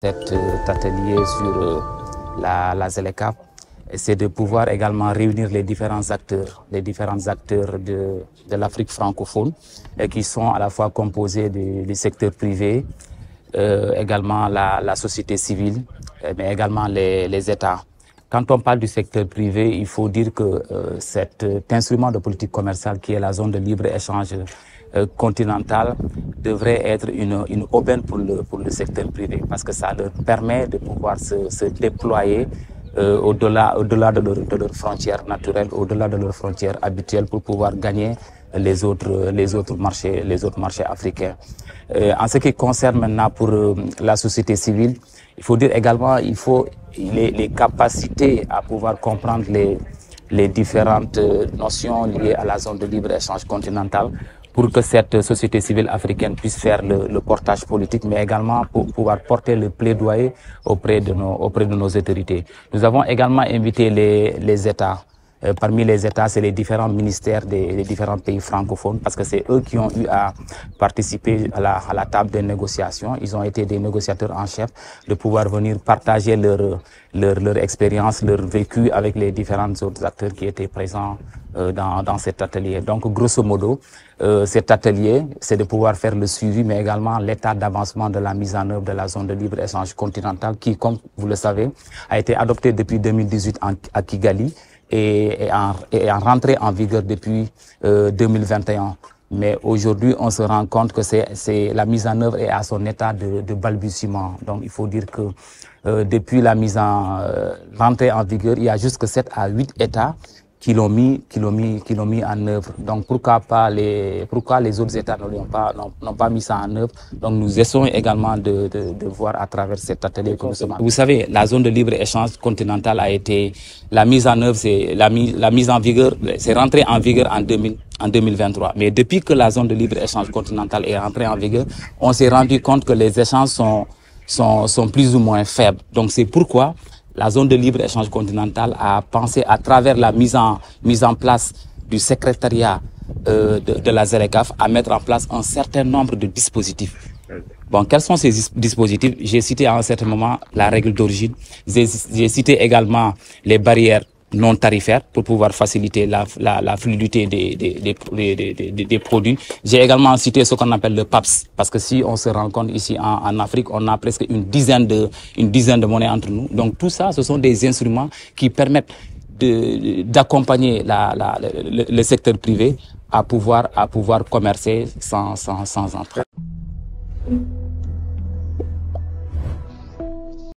Cet atelier sur la ZLECAf, c'est de pouvoir également réunir les différents acteurs de l'Afrique francophone qui sont à la fois composés du secteur privé, également la société civile, mais également les États. Quand on parle du secteur privé, il faut dire que cet instrument de politique commerciale qui est la zone de libre-échange continentale devrait être une aubaine pour le secteur privé parce que ça leur permet de pouvoir se déployer au-delà de leurs frontières naturelles, au-delà de leurs frontières habituelles pour pouvoir gagner les autres marchés africains. En ce qui concerne maintenant pour la société civile, il faut dire également les capacités à pouvoir comprendre les différentes notions liées à la zone de libre-échange continentale pour que cette société civile africaine puisse faire le portage politique, mais également pour pouvoir porter le plaidoyer auprès de nos autorités. Nous avons également invité les États. Parmi les États, c'est les différents ministères des différents pays francophones parce que c'est eux qui ont eu à participer à la table des négociations. Ils ont été des négociateurs en chef de pouvoir venir partager leur expérience, leur vécu avec les différents autres acteurs qui étaient présents dans cet atelier. Donc, grosso modo, cet atelier, c'est de pouvoir faire le suivi, mais également l'état d'avancement de la mise en œuvre de la zone de libre-échange continentale qui, comme vous le savez, a été adoptée depuis 2018 à Kigali et en rentrée en vigueur depuis 2021. Mais aujourd'hui, on se rend compte que la mise en œuvre est à son état de balbutiement. Donc, il faut dire que depuis la rentrée en vigueur, il y a jusque 7 à 8 États qui l'ont mis en œuvre. Donc pourquoi les autres États n'ont pas mis ça en œuvre? Donc nous essayons également de voir à travers cet atelier que nous sommes. Vous savez, la zone de libre-échange continentale a été la mise en œuvre, c'est la mise en vigueur, c'est rentré en vigueur en 2023. Mais depuis que la zone de libre-échange continentale est rentrée en vigueur, on s'est rendu compte que les échanges sont plus ou moins faibles. Donc c'est pourquoi la zone de libre-échange continentale a pensé à travers la mise en place du secrétariat de la ZLECAf à mettre en place un certain nombre de dispositifs. Bon, quels sont ces dispositifs? J'ai cité à un certain moment la règle d'origine. J'ai cité également les barrières non tarifaires pour pouvoir faciliter la fluidité des produits. J'ai également cité ce qu'on appelle le PAPS, parce que si on se rend compte ici en Afrique, on a presque une dizaine de monnaies entre nous. Donc tout ça, ce sont des instruments qui permettent d'accompagner le secteur privé à pouvoir commercer sans emprunt.